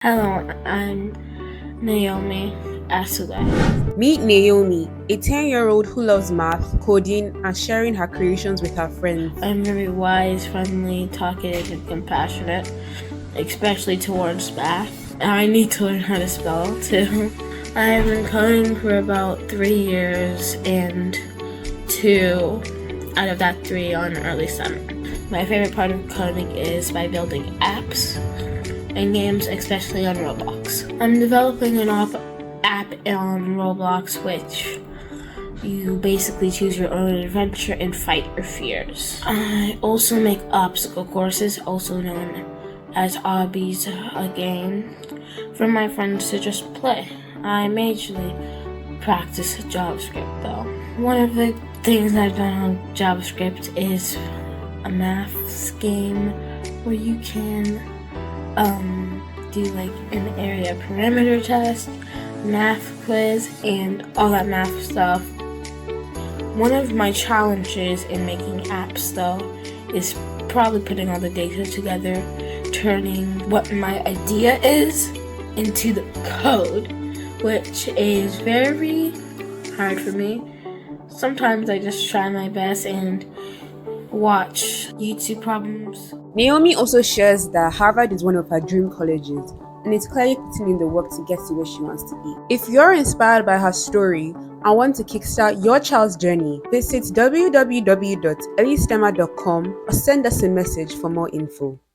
Hello, I'm Naomi Asuga. Meet Naomi, a 10-year-old who loves math, coding, and sharing her creations with her friends. I'm very wise, friendly, talkative, and compassionate, especially towards math. I need to learn how to spell too. I've been coding for about 3 years, and 2 out of that 3 on earlySTEMer. My favorite part of coding is by building apps and games, especially on Roblox. I'm developing an app on Roblox, which you basically choose your own adventure and fight your fears. I also make obstacle courses, also known as obbies, a game for my friends to just play. I majorly practice JavaScript though. One of the things I've done on JavaScript is a maths game where you can do like an area perimeter test, math quiz, and all that math stuff. One of my challenges in making apps though is probably putting all the data together, turning what my idea is into the code, which is very hard for me. Sometimes I just try my best and watch YouTube problems. Naomi also shares that Harvard is one of her dream colleges and is clearly putting in the work to get to where she wants to be. If you're inspired by her story and want to kickstart your child's journey, visit www.earlySTEMer.com or send us a message for more info.